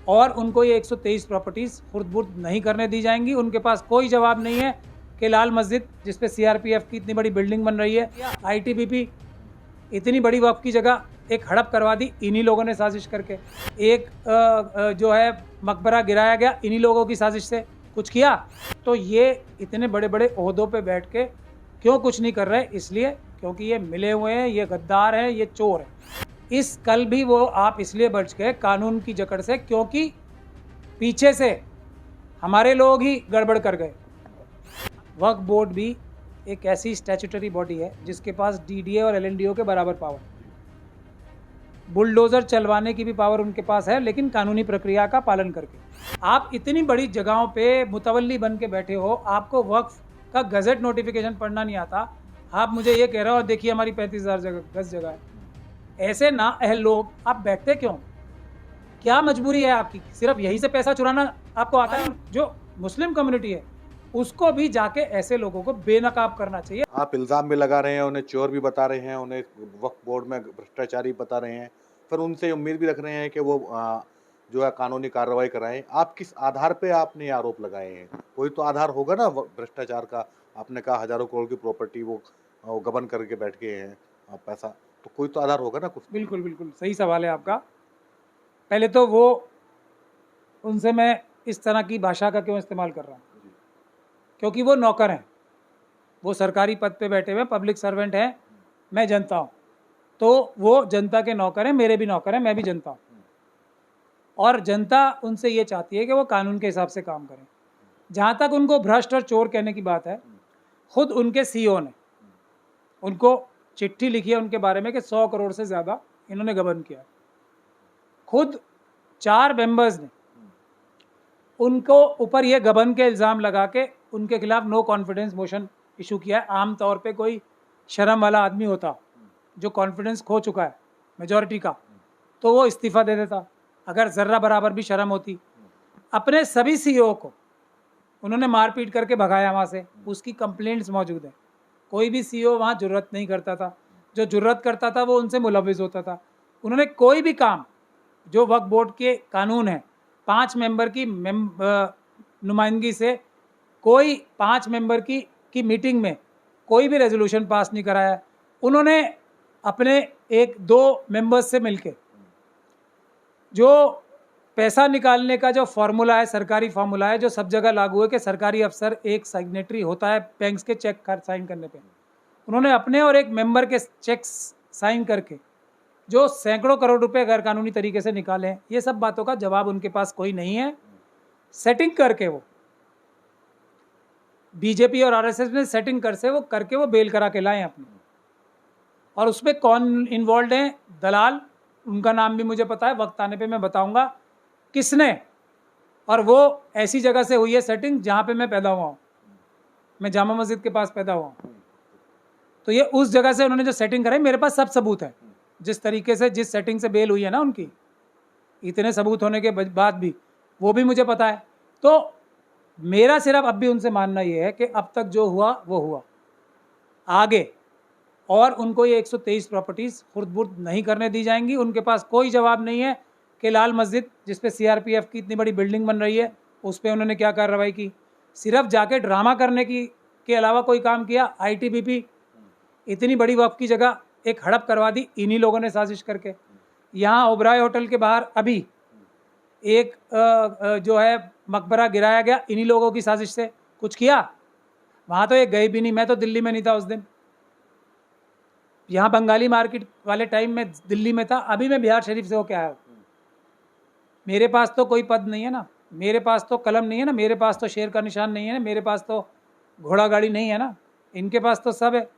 और उनको ये 123 प्रॉपर्टीज़ खुर्द-बुर्द नहीं करने दी जाएंगी। उनके पास कोई जवाब नहीं है कि लाल मस्जिद जिस पे सीआरपीएफ की इतनी बड़ी बिल्डिंग बन रही है, आईटीबीपी इतनी बड़ी वक्फ की जगह एक हड़प करवा दी इन्हीं लोगों ने साजिश करके। एक जो है मकबरा गिराया गया इन्हीं लोगों की साजिश से। कुछ किया? तो ये इतने बड़े बड़े ओहदों पे बैठ के क्यों कुछ नहीं कर रहे? इसलिए क्योंकि ये मिले हुए हैं, ये गद्दार हैं, ये चोर हैं। इस कल भी वो आप इसलिए बच गए कानून की जकड़ से क्योंकि पीछे से हमारे लोग ही गड़बड़ कर गए। वक्फ बोर्ड भी एक ऐसी स्टैट्यूटरी बॉडी है जिसके पास डीडीए और एलएनडीओ के बराबर पावर, बुलडोज़र चलवाने की भी पावर उनके पास है, लेकिन कानूनी प्रक्रिया का पालन करके। आप इतनी बड़ी जगहों पे मुतवल्ली बन के बैठे हो, आपको वक्फ का गज़ट नोटिफिकेशन पढ़ना नहीं आता, आप मुझे ये कह रहे हो देखिए हमारी 35,000 गज जगह है। ऐसे ना अहल लोग आप बैठते क्यों? क्या मजबूरी है आपकी? सिर्फ यही से पैसा चुराना आपको आता है? जो मुस्लिम कम्युनिटी है उसको भी जाके ऐसे लोगों को बेनकाब करना चाहिए। आप इल्ज़ाम भी लगा रहे हैं, उन्हें चोर भी बता रहे हैं, उन्हें वक्फ बोर्ड में भ्रष्टाचारी बता रहे हैं, फिर उनसे उम्मीद भी रख रहे हैं कि वो जो है कानूनी कार्रवाई कराएं। आप किस आधार पे आपने ये आरोप लगाए हैं? कोई तो आधार होगा ना भ्रष्टाचार का। आपने कहा हजारों करोड़ की प्रॉपर्टी वो गबन करके बैठ गए हैं पैसा, तो कोई तो आधार होगा ना कुछ। बिल्कुल बिल्कुल सही सवाल है आपका। पहले तो वो उनसे मैं इस तरह की भाषा का क्यों इस्तेमाल कर रहा हूँ? क्योंकि वो नौकर हैं, वो सरकारी पद पे बैठे हुए पब्लिक सर्वेंट हैं, मैं जनता हूँ, तो वो जनता के नौकर हैं, मेरे भी नौकर हैं, मैं भी जनता हूँ। और जनता उनसे ये चाहती है कि वो कानून के हिसाब से काम करें। जहाँ तक उनको भ्रष्ट और चोर कहने की बात है, खुद उनके सीईओ ने उनको चिट्ठी लिखी है उनके बारे में कि 100 करोड़ से ज़्यादा इन्होंने गबन किया। खुद 4 मेंबर्स ने उनको ऊपर ये गबन के इल्ज़ाम लगा के उनके खिलाफ नो कॉन्फिडेंस मोशन इशू किया है। आम तौर पे कोई शर्म वाला आदमी होता जो कॉन्फिडेंस खो चुका है मेजॉरिटी का, तो वो इस्तीफ़ा दे देता अगर ज़र्रा बराबर भी शर्म होती। अपने सभी सीईओ को उन्होंने मारपीट करके भगाया वहाँ से, उसकी कंप्लेंट्स मौजूद हैं। कोई भी सीईओ वहाँ जुर्रत नहीं करता था, जो जुर्रत करता था वो उनसे मुलविस होता था। उन्होंने कोई भी काम जो वक्फ बोर्ड के कानून है 5 मेंबर की नुमाइंदगी से, कोई 5 मेंबर की मीटिंग में कोई भी रेजोल्यूशन पास नहीं कराया। उन्होंने अपने 1-2 मेंबर्स से मिलके जो पैसा निकालने का जो फार्मूला है, सरकारी फार्मूला है जो सब जगह लागू है कि सरकारी अफसर एक सिग्नेटरी होता है बैंक्स के चेक साइन करने पे, उन्होंने अपने और एक मेंबर के चेक्स साइन करके जो सैकड़ों करोड़ रुपए गैर कानूनी तरीके से निकाले हैं, ये सब बातों का जवाब उनके पास कोई नहीं है। सेटिंग करके वो बीजेपी और आरएसएस ने सेटिंग करके वो बेल करा के लाए अपने। और उसमें कौन इन्वॉल्व है? दलाल, उनका नाम भी मुझे पता है, वक्त आने पे मैं बताऊंगा किसने। और वो ऐसी जगह से हुई है सेटिंग जहाँ पे मैं पैदा हुआ हूँ, मैं जामा मस्जिद के पास पैदा हुआ हूँ। तो ये उस जगह से उन्होंने जो सेटिंग कराई, मेरे पास सब सबूत है। जिस तरीके से जिस सेटिंग से बेल हुई है ना उनकी, इतने सबूत होने के बाद भी वो भी मुझे पता है। तो मेरा सिर्फ अब भी उनसे मानना ये है कि अब तक जो हुआ वो हुआ, आगे और उनको ये 123 प्रॉपर्टीज़ खुर्द-बुर्द नहीं करने दी जाएंगी। उनके पास कोई जवाब नहीं है कि लाल मस्जिद जिस पे सीआरपीएफ की इतनी बड़ी बिल्डिंग बन रही है उस पर उन्होंने क्या कार्रवाई की। सिर्फ जाके ड्रामा करने के अलावा कोई काम किया? आईटीबीपी इतनी बड़ी वक्फ की जगह एक हड़प करवा दी इन्हीं लोगों ने साजिश करके। यहाँ ओबराय होटल के बाहर अभी एक जो है मकबरा गिराया गया इन्हीं लोगों की साजिश से। कुछ किया? वहाँ तो एक गए भी नहीं, मैं तो दिल्ली में नहीं था उस दिन। यहाँ बंगाली मार्केट वाले टाइम में दिल्ली में था, अभी मैं बिहार शरीफ से होके आया हूँ। मेरे पास तो कोई पद नहीं है ना, मेरे पास तो कलम नहीं है ना, मेरे पास तो शेर का निशान नहीं है ना, मेरे पास तो घोड़ा गाड़ी नहीं है ना, इनके पास तो सब है।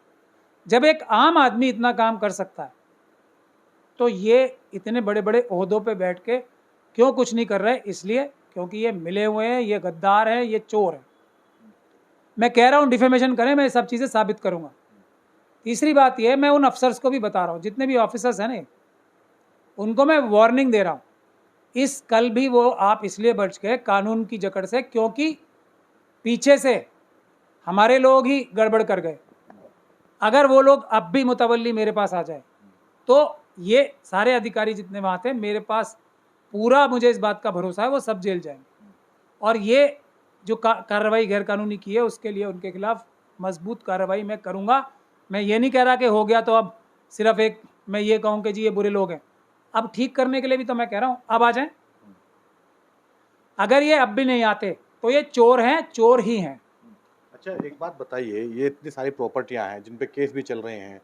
जब एक आम आदमी इतना काम कर सकता है तो ये इतने बड़े बड़े ओहदों पे बैठ के क्यों कुछ नहीं कर रहे? इसलिए क्योंकि ये मिले हुए हैं, ये गद्दार हैं, ये चोर हैं। मैं कह रहा हूँ डिफेमेशन करें, मैं सब चीज़ें साबित करूँगा। तीसरी बात यह, मैं उन अफसर्स को भी बता रहा हूँ, जितने भी ऑफिसर्स हैं ना, उनको मैं वार्निंग दे रहा हूँ। इस कल भी वो आप इसलिए बच गए कानून की जकड़ से क्योंकि पीछे से हमारे लोग ही गड़बड़ कर गए। अगर वो लोग अब भी मुतवल्ली मेरे पास आ जाए तो ये सारे अधिकारी जितने वहाँ थे, मेरे पास पूरा मुझे इस बात का भरोसा है वो सब जेल जाएंगे। और ये जो कार्रवाई गैरकानूनी की है उसके लिए उनके खिलाफ मजबूत कार्रवाई मैं करूँगा। मैं ये नहीं कह रहा कि हो गया तो अब सिर्फ एक मैं ये कहूँ कि जी ये बुरे लोग हैं, अब ठीक करने के लिए भी तो मैं कह रहा हूँ अब आ जाएं। अगर ये अब भी नहीं आते तो ये चोर हैं, चोर ही हैं। अच्छा, एक बात बताइए, ये इतनी सारी प्रॉपर्टियां हैं जिन पे केस भी चल रहे हैं,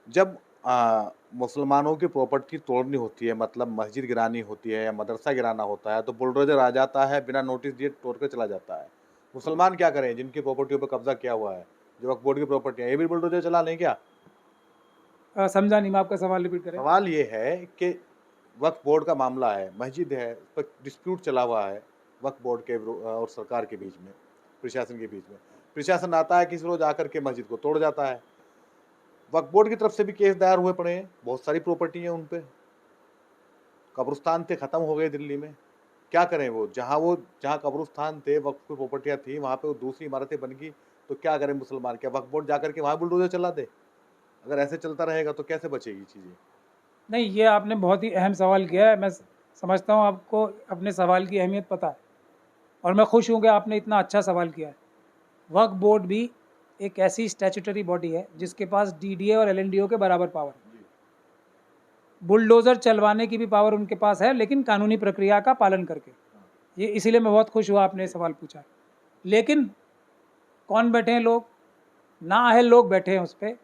जब मुसलमानों की प्रॉपर्टी तोड़नी होती है, मतलब मस्जिद गिरानी होती है या मदरसा गिराना होता है, तो बुलडोजर आ जाता है, बिना नोटिस दिए तोड़ कर चला जाता है। मुसलमान क्या करें जिनकी प्रॉपर्टियों पर कब्जा किया हुआ है, जो वक्फ बोर्ड की प्रॉपर्टी है, ये भी बुलडोजर चला लें क्या? समझा नहीं, मैं आपका सवाल रिपीट करें। सवाल ये है कि वक्फ बोर्ड का मामला है, मस्जिद है, उस पर डिस्प्यूट चला हुआ है वक्फ बोर्ड के और सरकार के बीच में, प्रशासन के बीच में। प्रशासन आता है किसी रोज आकर के मस्जिद को तोड़ जाता है। वक्फ बोर्ड की तरफ से भी केस दायर हुए पड़े हैं, बहुत सारी प्रॉपर्टी है उन पे, कब्रिस्तान थे खत्म हो गए दिल्ली में। क्या करें वो जहाँ कब्रिस्तान थे, वक्फ की प्रॉपर्टियाँ थी, वहाँ पे वो दूसरी इमारतें बन गई, तो क्या करें मुसलमान? क्या वक्फ बोर्ड जाकर के वहाँ बुलडोजर चला दे? अगर ऐसे चलता रहेगा तो कैसे बचेगी चीज़ें? नहीं, ये आपने बहुत ही अहम सवाल किया है। मैं समझता हूँ आपको अपने सवाल की अहमियत पता है और मैं खुश हूँ कि आपने इतना अच्छा सवाल किया है। वक्फ बोर्ड भी एक ऐसी स्टैट्यूटरी बॉडी है जिसके पास डीडीए और एलएनडीओ के बराबर पावर है। बुलडोज़र चलवाने की भी पावर उनके पास है, लेकिन कानूनी प्रक्रिया का पालन करके। ये इसीलिए मैं बहुत खुश हुआ आपने ये सवाल पूछा। लेकिन कौन बैठे हैं लोग, नाअहल लोग बैठे हैं उस पर,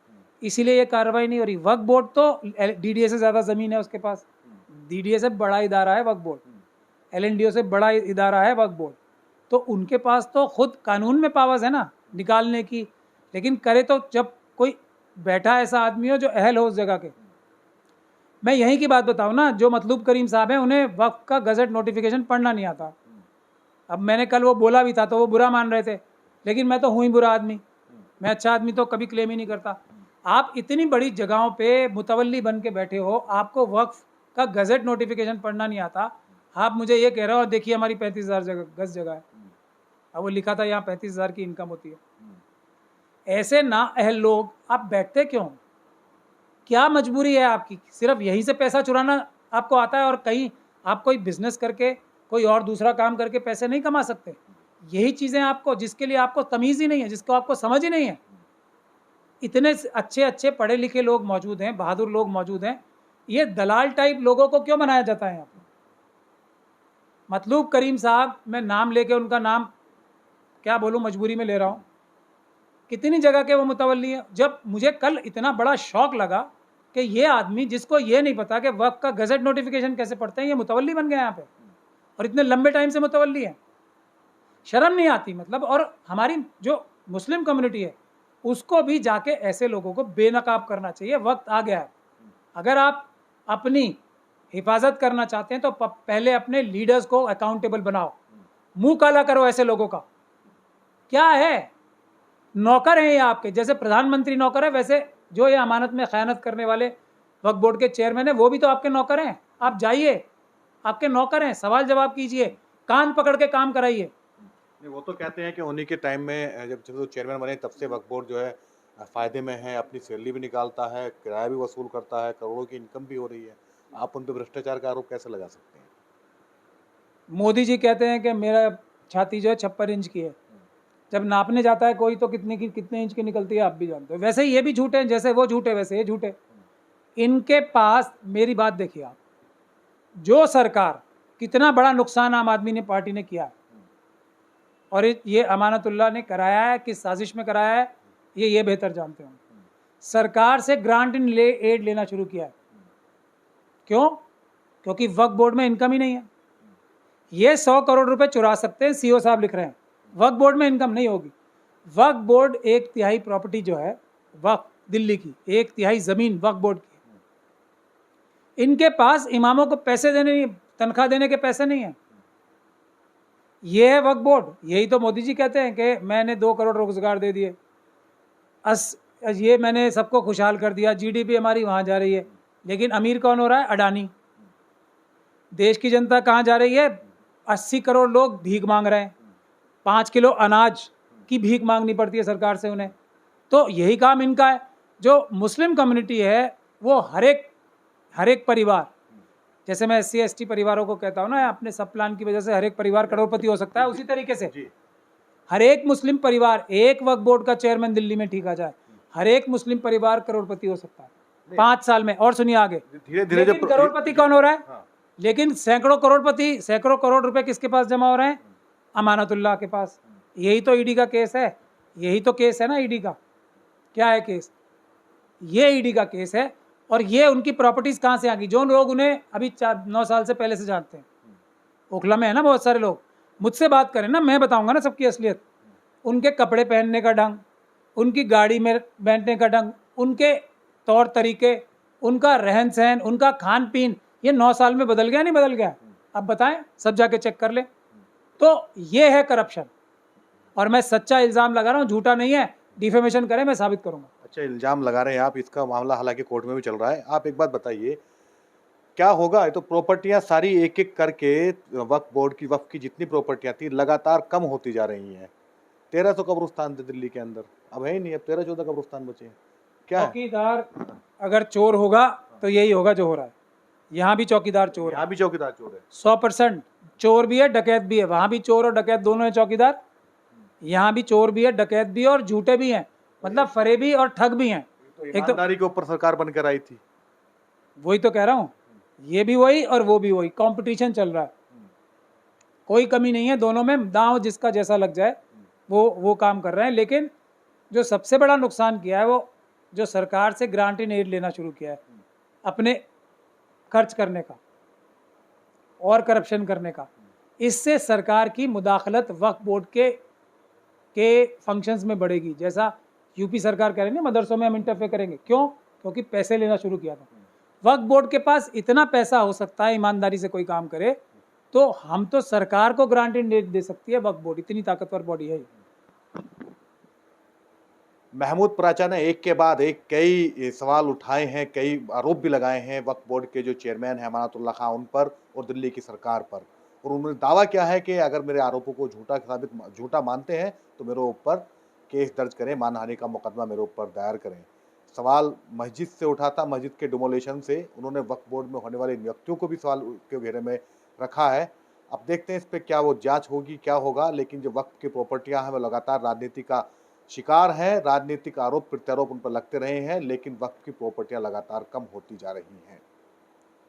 इसीलिए ये कार्रवाई नहीं हो रही। वक्फ बोर्ड तो डीडीए से ज़्यादा ज़मीन है उसके पास, डीडीए से बड़ा इदारा है वक्फ बोर्ड, एलएनडीओ से बड़ा इदारा है वक्फ बोर्ड, तो उनके पास तो खुद कानून में पावर्स है ना निकालने की। लेकिन करे तो जब कोई बैठा ऐसा आदमी हो जो अहल हो उस जगह के। मैं यहीं की बात बताऊँ ना, जो मतलूब करीम साहब हैं उन्हें वक्फ का गज़ट नोटिफिकेशन पढ़ना नहीं आता। अब मैंने कल वो बोला भी था तो वो बुरा मान रहे थे, लेकिन मैं तो हूँ ही बुरा आदमी, मैं अच्छा आदमी तो कभी क्लेम ही नहीं करता। आप इतनी बड़ी जगहों पे मुतवल्ली बन के बैठे हो, आपको वक्फ का गज़ट नोटिफिकेशन पढ़ना नहीं आता, आप मुझे ये कह रहे हो देखिए हमारी 35,000 गज जगह है, अब वो लिखा था यहाँ 35,000 की इनकम होती है। ऐसे ना अहल लोग आप बैठते क्यों? क्या मजबूरी है आपकी? सिर्फ यहीं से पैसा चुराना आपको आता है और कहीं आप कोई बिजनेस करके कोई और दूसरा काम करके पैसे नहीं कमा सकते? यही चीज़ें आपको, जिसके लिए आपको तमीज़ ही नहीं है, जिसको आपको समझ ही नहीं है। इतने अच्छे अच्छे पढ़े लिखे लोग मौजूद हैं, बहादुर लोग मौजूद हैं, ये दलाल टाइप लोगों को क्यों बनाया जाता है यहाँ पर? मतलूब करीम साहब, मैं नाम लेके उनका नाम क्या बोलूँ, मजबूरी में ले रहा हूँ, कितनी जगह के वो मुतवल्ली हैं। जब मुझे कल इतना बड़ा शौक लगा कि ये आदमी जिसको ये नहीं पता कि वक्फ का गज़ट नोटिफिकेशन कैसे पढ़ते हैं, ये मुतवल्ली बन गए यहाँ पे और इतने लंबे टाइम से मुतवल्ली हैं। शर्म नहीं आती मतलब। और हमारी जो मुस्लिम कम्युनिटी है उसको भी जाके ऐसे लोगों को बेनकाब करना चाहिए। वक्त आ गया है। अगर आप अपनी हिफाजत करना चाहते हैं तो पहले अपने लीडर्स को अकाउंटेबल बनाओ, मुंह काला करो ऐसे लोगों का। क्या है, नौकर हैं ये आपके, जैसे प्रधानमंत्री नौकर है वैसे जो ये अमानत में खयानत करने वाले वक्फ बोर्ड के चेयरमैन है वो भी तो आपके नौकर हैं। आप जाइए, आपके नौकर हैं, सवाल जवाब कीजिए, कान पकड़ के काम कराइए। वो तो कहते हैं कि उन्हीं के टाइम में जब वो चेयरमैन बने तब से वक्फ बोर्ड जो है फ़ायदे में है, अपनी सैलरी भी निकालता है, किराया भी वसूल करता है, करोड़ों की इनकम भी हो रही है। आप उन पर भ्रष्टाचार का आरोप कैसे लगा सकते हैं? मोदी जी कहते हैं कि मेरा छाती जो है 56 इंच की है, जब नापने जाता है कोई तो कितने इंच की निकलती है आप भी जानते हो। वैसे ही ये भी झूठे हैं, जैसे वो झूठे वैसे ये झूठे। इनके पास, मेरी बात देखिए आप, जो सरकार, कितना बड़ा नुकसान आम आदमी ने पार्टी ने किया है और ये अमानतुल्लाह ने कराया है, किस साजिश में कराया है ये बेहतर जानते हो। सरकार से ग्रांट इन एड लेना शुरू किया है। क्यों? क्योंकि वक्फ बोर्ड में इनकम ही नहीं है। ये 100 करोड़ रुपए चुरा सकते हैं, सीओ साहब लिख रहे हैं, वक्फ बोर्ड में इनकम नहीं होगी। वक्फ बोर्ड 1/3 प्रॉपर्टी जो है वक्फ दिल्ली की, 1/3 ज़मीन वक्फ बोर्ड की। इनके पास इमामों को पैसे देने, तनख्वाह देने के पैसे नहीं है। ये है वक्फ बोर्ड। यही तो मोदी जी कहते हैं कि मैंने 2 करोड़ रोजगार दे दिए, ये मैंने सबको खुशहाल कर दिया, जीडीपी हमारी वहाँ जा रही है। लेकिन अमीर कौन हो रहा है? अडानी। देश की जनता कहाँ जा रही है? 80 करोड़ लोग भीख मांग रहे हैं, 5 किलो अनाज की भीख मांगनी पड़ती है सरकार से उन्हें। तो यही काम इनका है। जो मुस्लिम कम्युनिटी है वो हर एक परिवार, जैसे मैं SC ST परिवारों को कहता हूँ ना, अपने सब प्लान की वजह से हर एक परिवार करोड़पति हो सकता है, उसी तरीके से जी हर एक मुस्लिम परिवार, एक वक्फ बोर्ड का चेयरमैन दिल्ली में ठीक आ जाए, हर एक मुस्लिम परिवार करोड़पति हो सकता है 5 साल में। और सुनिए आगे, धीरे धीरे लेकिन करोड़पति कौन हो रहा है? हाँ। लेकिन सैकड़ों करोड़पति, सैकड़ों करोड़ रुपए किसके पास जमा हो रहे हैं? अमानतुल्लाह के पास। यही तो ईडी का केस है, यही तो केस है ना ईडी का। क्या है केस? ये ईडी का केस है। और ये उनकी प्रॉपर्टीज कहाँ से आ गई? जो लोग उन्हें अभी 9 साल से पहले से जानते हैं, ओखला में है ना बहुत सारे लोग, मुझसे बात करें ना, मैं बताऊंगा ना सबकी असलियत। उनके कपड़े पहनने का ढंग, उनकी गाड़ी में बैठने का ढंग, उनके तौर तरीके, उनका रहन सहन, उनका खान पीन, ये 9 साल में बदल गया नहीं बदल गया? अब बताएं, सब जाके चेक कर ले। तो ये है करप्शन। और मैं सच्चा इल्ज़ाम लगा रहा हूँ, झूठा नहीं है। डिफेमेशन करें, मैं साबित करूंगा। अच्छा, इल्जाम लगा रहे हैं आप, इसका मामला हालांकि कोर्ट में भी चल रहा है। आप एक बात बताइए, क्या होगा? ये तो प्रॉपर्टियां सारी एक एक करके वक्फ बोर्ड की, वक्फ की जितनी प्रॉपर्टियां थी लगातार कम होती जा रही हैं। 1300 कब्रिस्तान थे दिल्ली के अंदर, अब है ही नहीं, अब 13-14 कब्रिस्तान बचे हैं। क्या है? चौकीदार अगर चोर होगा तो यही होगा जो हो रहा है। यहाँ भी चौकीदार चोर है, यहाँ भी चौकीदार चोर है। 100% चोर भी है, डकैत भी है। वहाँ भी चोर और डकैत दोनों है चौकीदार, यहाँ भी चोर भी है, डकैत भी है और झूठे भी हैं, मतलब फरेबी और ठग भी हैं। तो एक तो ईमानदारी के ऊपर सरकार बनकर आई थी। वही तो कह रहा हूँ, ये भी वही और वो भी वही, कंपटीशन चल रहा है, कोई कमी नहीं है दोनों में। दांव जिसका जैसा लग जाए वो काम कर रहे हैं। लेकिन जो सबसे बड़ा नुकसान किया है वो जो सरकार से ग्रांट इन एड लेना शुरू किया है अपने खर्च करने का और करप्शन करने का, इससे सरकार की मुदाखलत वक्फ बोर्ड के फंक्शंस में बढ़ेगी। जैसा यूपी सरकार कह रही है ना, मदरसों में हम इंटरफेयर करेंगे। क्यों? क्योंकि पैसे लेना शुरू किया था। वक्फ बोर्ड के पास इतना पैसा हो सकता है, ईमानदारी से कोई काम करे तो हम तो सरकार को ग्रांट इन एड दे सकती है वक्फ बोर्ड, इतनी ताकतवर बॉडी है। महमूद पराचा ने एक के बाद एक कई सवाल उठाए हैं, कई आरोप भी लगाए हैं वक्फ बोर्ड के जो चेयरमैन हैं अमानतुल्लाह खां उन पर और दिल्ली की सरकार पर। और उन्होंने दावा किया है कि अगर मेरे आरोपों को झूठा मानते हैं तो मेरे ऊपर केस दर्ज करें, मानहानि का मुकदमा मेरे ऊपर दायर करें। सवाल मस्जिद से उठा था, मस्जिद के डिमोलेशन से। उन्होंने वक्फ बोर्ड में होने वाले नियुक्तियों को भी सवाल के घेरे में रखा है। अब देखते हैं इस पर क्या वो जांच होगी, क्या होगा। लेकिन जो वक्फ की प्रॉपर्टियां हैं वो लगातार राजनीति का शिकार है, राजनीतिक आरोप प्रत्यारोप उन पर लगते रहे हैं, लेकिन वक्फ की प्रॉपर्टियां लगातार कम होती जा रही हैं।